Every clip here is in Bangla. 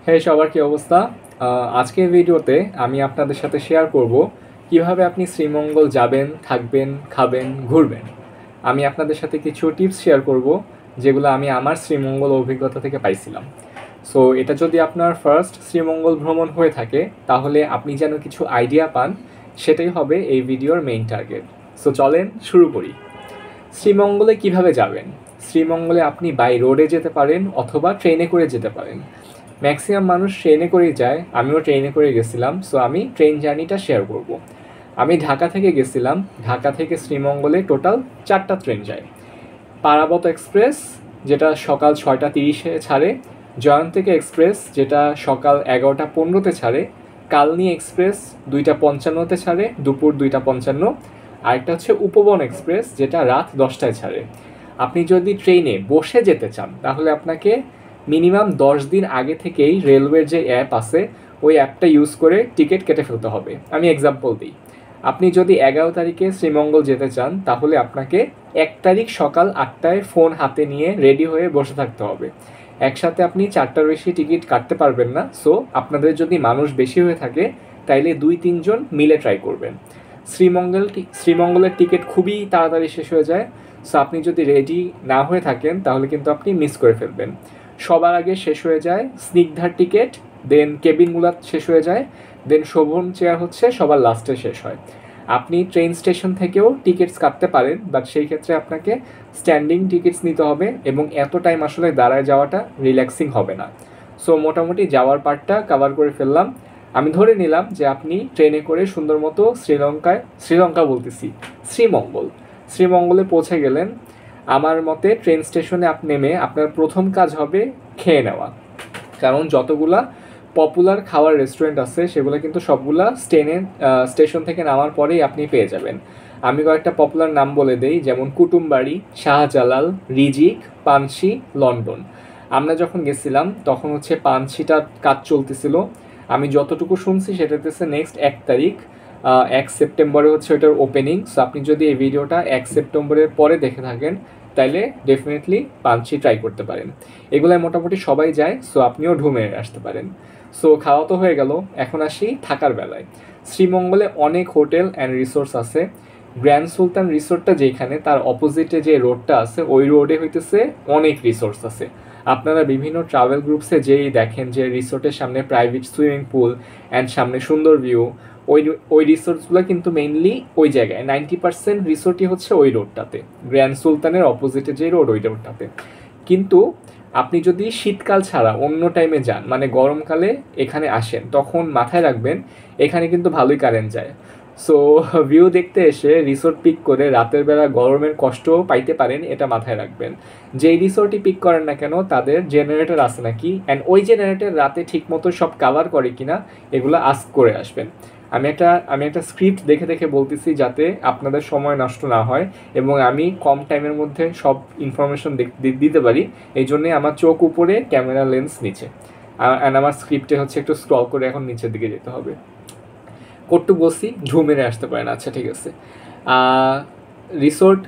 হে সবার কি অবস্থা? আজকের ভিডিওতে আমি আপনাদের সাথে শেয়ার করব কিভাবে আপনি শ্রীমঙ্গল যাবেন, থাকবেন, খাবেন, ঘুরবেন। আমি আপনাদের সাথে কিছু টিপস শেয়ার করব যেগুলো আমি আমার শ্রীমঙ্গল অভিজ্ঞতা থেকে পাইছিলাম। সো এটা যদি আপনার ফার্স্ট শ্রীমঙ্গল ভ্রমণ হয়ে থাকে তাহলে আপনি যেন কিছু আইডিয়া পান, সেটাই হবে এই ভিডিওর মেইন টার্গেট। সো চলেন শুরু করি। শ্রীমঙ্গলে কিভাবে যাবেন? শ্রীমঙ্গলে আপনি বাই রোডে যেতে পারেন অথবা ট্রেনে করে যেতে পারেন। ম্যাক্সিমাম মানুষ ট্রেনে করেই যায়, আমিও ট্রেনে করে গেছিলাম। সো আমি ট্রেন জার্নিটা শেয়ার করব। আমি ঢাকা থেকে গেছিলাম। ঢাকা থেকে শ্রীমঙ্গলে টোটাল 4টা ট্রেন যায়। পারাবত এক্সপ্রেস, যেটা সকাল 6টা 30-এ ছাড়ে। জয়ন্তিকা এক্সপ্রেস, যেটা সকাল 11টা 15-তে ছাড়ে। কালনী এক্সপ্রেস 2টা 55-তে ছাড়ে, দুপুর 2টা 55। আরেকটা হচ্ছে উপবন এক্সপ্রেস, যেটা রাত 10টায় ছাড়ে। আপনি যদি ট্রেনে বসে যেতে চান তাহলে আপনাকে মিনিমাম 10 দিন আগে থেকেই রেলওয়ের যে অ্যাপ আছে ওই অ্যাপটা ইউজ করে টিকিট কেটে ফেলতে হবে। আমি এক্সাম্পল দিই। আপনি যদি 11 তারিখে শ্রীমঙ্গল যেতে চান তাহলে আপনাকে 1 তারিখ সকাল 8টায় ফোন হাতে নিয়ে রেডি হয়ে বসে থাকতে হবে। একসাথে আপনি 4টার বেশি টিকিট কাটতে পারবেন না। সো আপনাদের যদি মানুষ বেশি হয়ে থাকে তাইলে 2-3 জন মিলে ট্রাই করবেন। শ্রীমঙ্গলের টিকিট খুবই তাড়াতাড়ি শেষ হয়ে যায়। সো আপনি যদি রেডি না হয়ে থাকেন তাহলে কিন্তু আপনি মিস করে ফেলবেন। সবার আগে শেষ হয়ে যায় স্নিগ্ধার টিকিট, দেন কেবিনগুলো শেষ হয়ে যায়, দেন শোভন চেয়ার হচ্ছে সবার লাস্টে শেষ হয়। আপনি ট্রেন স্টেশন থেকেও টিকিটস কাটতে পারেন, বাট সেই ক্ষেত্রে আপনাকে স্ট্যান্ডিং টিকিটস নিতে হবে এবং এত টাইম আসলে দাঁড়ায় যাওয়াটা রিল্যাক্সিং হবে না। সো মোটামুটি যাওয়ার পার্টটা কভার করে ফেললাম। আমি ধরে নিলাম যে আপনি ট্রেনে করে সুন্দর মতো শ্রীলঙ্কা বলতেছি শ্রীমঙ্গলে পৌঁছে গেলেন। আমার মতে ট্রেন স্টেশনে আপনি নেমে আপনার প্রথম কাজ হবে খেয়ে নেওয়া। কারণ যতগুলা পপুলার খাওয়ার রেস্টুরেন্ট আছে সেগুলো কিন্তু সবগুলা স্টেশন থেকে নামার পরেই আপনি পেয়ে যাবেন। আমি কয়েকটা পপুলার নাম বলে দেই, যেমন কুটুমবাড়ি, শাহজালাল, রিজিক, পানসি, লন্ডন। আমরা যখন গেছিলাম তখন হচ্ছে পানসিটা কাজ চলতেছিল। আমি যতটুকু শুনছি সেটা হচ্ছে নেক্সট 1 তারিখ, 1 সেপ্টেম্বরে হচ্ছে ওটার ওপেনিং। সো আপনি যদি এই ভিডিওটা 1 সেপ্টেম্বরের পরে দেখে থাকেন তাইলে ডেফিনেটলি পানসি ট্রাই করতে পারেন। এগুলাই মোটামুটি সবাই যায়, সো আপনিও ঢুমে আসতে পারেন। সো খাওয়া তো হয়ে গেল, এখন আসি থাকার বেলায়। শ্রীমঙ্গলে অনেক হোটেল অ্যান্ড রিসোর্স আছে। গ্র্যান্ড সুলতান রিসোর্টটা যেখানে, তার অপোজিটে যে রোডটা আছে ওই রোডে হইতেছে অনেক রিসোর্স আছে। আপনারা বিভিন্ন ট্রাভেল গ্রুপসে যেই দেখেন যে রিসোর্টের সামনে প্রাইভেট সুইমিং পুল অ্যান্ড সামনে সুন্দর ভিউ, ওই রিসোর্টসগুলো কিন্তু মেইনলি ওই জায়গায় 90% রিসোর্টই হচ্ছে ওই রোডটাতে, গ্র্যান্ড সুলতানের অপোজিটে যে রোড ওই রোডটাতে। কিন্তু আপনি যদি শীতকাল ছাড়া অন্য টাইমে যান, মানে গরমকালে এখানে আসেন, তখন মাথায় রাখবেন এখানে কিন্তু ভালোই কারেন্ট যায়। সো ভিউ দেখতে এসে রিসোর্ট পিক করে রাতের বেলা গরমের কষ্টও পাইতে পারেন, এটা মাথায় রাখবেন। যেই রিসোর্টই পিক করেন না কেন তাদের জেনারেটর আছে নাকি, অ্যান্ড ওই জেনারেটর রাতে ঠিকমতো সব কাভার করে কিনা এগুলো আস্ক করে আসবেন। আমি একটা স্ক্রিপ্ট দেখে দেখে বলতেছি যাতে আপনাদের সময় নষ্ট না হয় এবং আমি কম টাইমের মধ্যে সব ইনফরমেশন দিতে পারি। এই জন্যে আমার চোখ উপরে, ক্যামেরা লেন্স নিচে, অ্যান্ড আমার স্ক্রিপ্টে হচ্ছে একটু স্ক্রল করে এখন নিচের দিকে যেতে হবে। কট্টু বসি ঝুমেরে আসতে পারেন। আচ্ছা ঠিক আছে। রিসোর্ট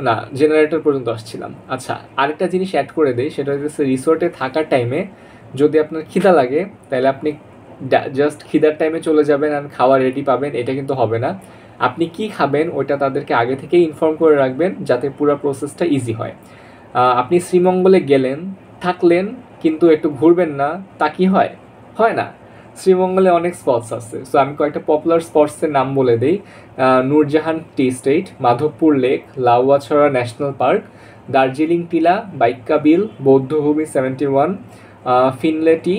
না, জেনারেটর পর্যন্ত আসছিলাম। আচ্ছা, আরেকটা জিনিস অ্যাড করে দেই, সেটা হচ্ছে রিসোর্টে থাকার টাইমে যদি আপনার খিদা লাগে তাহলে আপনি জাস্ট খিদার টাইমে চলে যাবেন আর খাওয়া রেডি পাবেন, এটা কিন্তু হবে না। আপনি কি খাবেন ওইটা তাদেরকে আগে থেকেই ইনফর্ম করে রাখবেন যাতে পুরো প্রসেসটা ইজি হয়। আপনি শ্রীমঙ্গলে গেলেন, থাকলেন, কিন্তু একটু ঘুরবেন না, তা কি হয়? হয় না। শ্রীমঙ্গলে অনেক স্পটস আছে। সো আমি কয়েকটা পপুলার স্পটসের নাম বলে দিই। Nurjahan tea estate, Madhabpur lake, Lawachara national park, Darjeeling টিলা, বাইক্কা বিল, Bouddhabhumi 71, Finlay tea,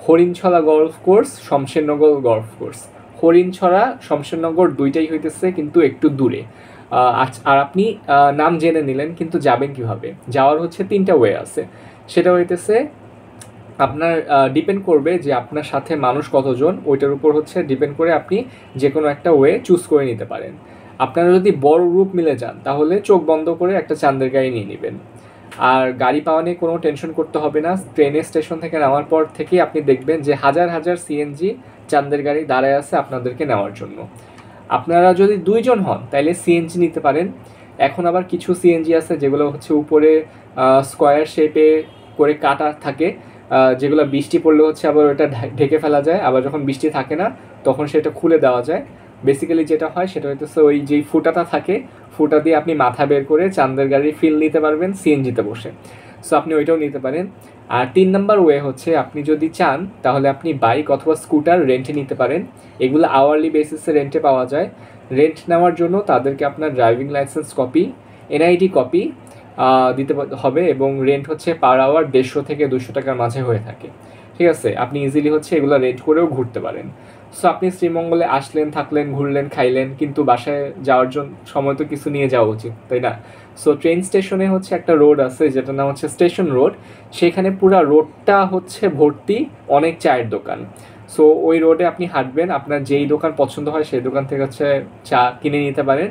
Harinchhara golf course, Shamsernagar golf course. Harinchhara Shamsernagar দুইটাই হইতেছে কিন্তু একটু দূরে। আর আপনি নাম জেনে নিলেন, কিন্তু যাবেন কিভাবে? যাওয়ার হচ্ছে 3টা ওয়ে আছে। সেটা হইতেছে আপনার ডিপেন্ড করবে যে আপনার সাথে মানুষ কতজন, ওইটার উপর হচ্ছে ডিপেন্ড করে আপনি যে কোনো একটা ওয়ে চুজ করে নিতে পারেন। আপনারা যদি বড় গ্রুপ মিলে যান তাহলে চোখ বন্ধ করে একটা চাঁদের গাড়ি নিয়ে নেবেন। আর গাড়ি পাওয়া নিয়ে কোনো টেনশন করতে হবে না। ট্রেনের স্টেশন থেকে নামার পর থেকেই আপনি দেখবেন যে হাজার হাজার সিএনজি চাঁদের গাড়ি দাঁড়ায় আছে আপনাদেরকে নেওয়ার জন্য। আপনারা যদি 2 জন হন তাহলে সিএনজি নিতে পারেন। এখন আবার কিছু সিএনজি আছে যেগুলো হচ্ছে উপরে স্কোয়ার শেপে করে কাটা থাকে, যেগুলো বৃষ্টি পড়লে হচ্ছে আবার ওটা ঢেকে ফেলা যায়, আবার যখন বৃষ্টি থাকে না তখন সেটা খুলে দেওয়া যায়। বেসিক্যালি যেটা হয় সেটা হইতেছে ওই যেই ফুটাটা থাকে, ফুটা দিয়ে আপনি মাথা বের করে চাঁদের গাড়ির ফিল নিতে পারবেন সিএনজিতে বসে। সো আপনি ওইটাও নিতে পারেন। আর 3 নাম্বার ওয়ে হচ্ছে আপনি যদি চান তাহলে আপনি বাইক অথবা স্কুটার রেন্টে নিতে পারেন। এগুলো আওয়ারলি বেসিসে রেন্টে পাওয়া যায়। রেন্ট নেওয়ার জন্য তাদেরকে আপনার driving licence copy, NID copy দিতে হবে, এবং রেন্ট হচ্ছে পার আওয়ার 150 থেকে 200 টাকার মাঝে হয়ে থাকে। ঠিক আছে, আপনি ইজিলি হচ্ছে এগুলো রেন্ট করেও ঘুরতে পারেন। সো আপনি শ্রীমঙ্গলে আসলেন, থাকলেন, ঘুরলেন, খাইলেন, কিন্তু বাসায় যাওয়ার জন্য সময় তো কিছু নিয়ে যাওয়া উচিত, তাই না? সো ট্রেন স্টেশনে হচ্ছে একটা রোড আছে যেটার নাম হচ্ছে স্টেশন রোড। সেখানে পুরো রোডটা হচ্ছে ভর্তি অনেক চায়ের দোকান। সো ওই রোডে আপনি হাঁটবেন, আপনার যেই দোকান পছন্দ হয় সেই দোকান থেকে হচ্ছে চা কিনে নিতে পারেন।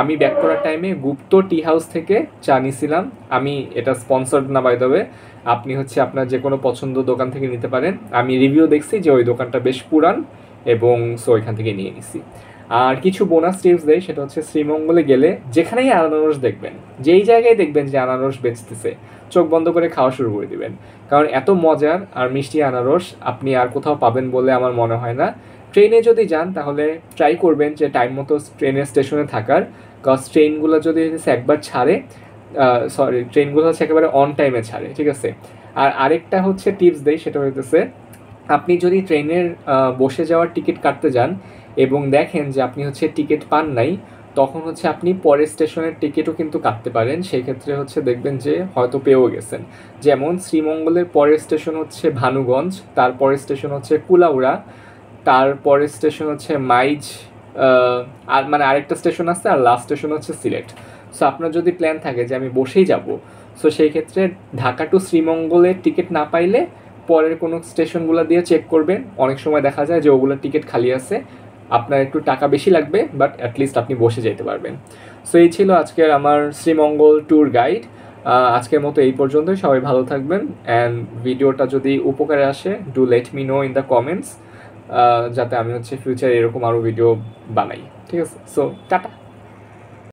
আমি ব্যাক করার টাইমে গুপ্ত টি হাউস থেকে চা নিয়েছিলাম। আমি এটা স্পন্সর্ড না, বাই দ্য ওয়ে। আপনি হচ্ছে আপনার যে কোনো পছন্দ দোকান থেকে নিতে পারেন। আমি রিভিউ দেখছি যে ওই দোকানটা বেশ পুরান, এবং সো ওইখান থেকে নিয়ে নিছি। আর কিছু বোনাস টিপস দেয়, সেটা হচ্ছে শ্রীমঙ্গলে গেলে যেখানেই আনারস দেখবেন, যেই জায়গায় দেখবেন যে আনারস বেচতেছে, চোখ বন্ধ করে খাওয়া শুরু করে দিবেন। কারণ এত মজার আর মিষ্টি আনারস আপনি আর কোথাও পাবেন বলে আমার মনে হয় না। ট্রেনে যদি যান তাহলে ট্রাই করবেন যে টাইম মতো ট্রেনের স্টেশনে থাকার, কজ ট্রেনগুলো যদি একবার ছাড়ে, ট্রেনগুলো হচ্ছে একেবারে অন টাইমে ছাড়ে, ঠিক আছে? আর আরেকটা হচ্ছে টিপস দেয়, সেটা হইতেছে আপনি যদি ট্রেনের বসে যাওয়ার টিকিট কাটতে যান এবং দেখেন যে আপনি হচ্ছে টিকিট পান নাই, তখন হচ্ছে আপনি পরের স্টেশনের টিকিটও কিন্তু কাটতে পারেন। সেই ক্ষেত্রে হচ্ছে দেখবেন যে হয়তো পেয়েও গেছেন। যেমন শ্রীমঙ্গলের পরের স্টেশন হচ্ছে ভানুগঞ্জ, তারপরের স্টেশন হচ্ছে কুলাউড়া, তারপরের স্টেশন হচ্ছে মাইজ, আর মানে আরেকটা স্টেশন আছে, আর লাস্ট স্টেশন হচ্ছে সিলেট। সো আপনার যদি প্ল্যান থাকে যে আমি বসেই যাব, সো সেই ক্ষেত্রে ঢাকা টু শ্রীমঙ্গলের টিকিট না পাইলে পরের কোনো স্টেশনগুলো দিয়ে চেক করবেন। অনেক সময় দেখা যায় যে ওগুলোর টিকিট খালি আছে, আপনার একটু টাকা বেশি লাগবে, বাট অ্যাটলিস্ট আপনি বসে যেতে পারবেন। সো এই ছিল আজকের আমার শ্রীমঙ্গল ট্যুর গাইড। আজকের মতো এই পর্যন্তই। সবাই ভালো থাকবেন, অ্যান্ড ভিডিওটা যদি উপকারে আসে do let me no in the comments, যাতে আমি হচ্ছে ফিউচারে এরকম আরও ভিডিও বানাই। ঠিক আছে, সো টাটা।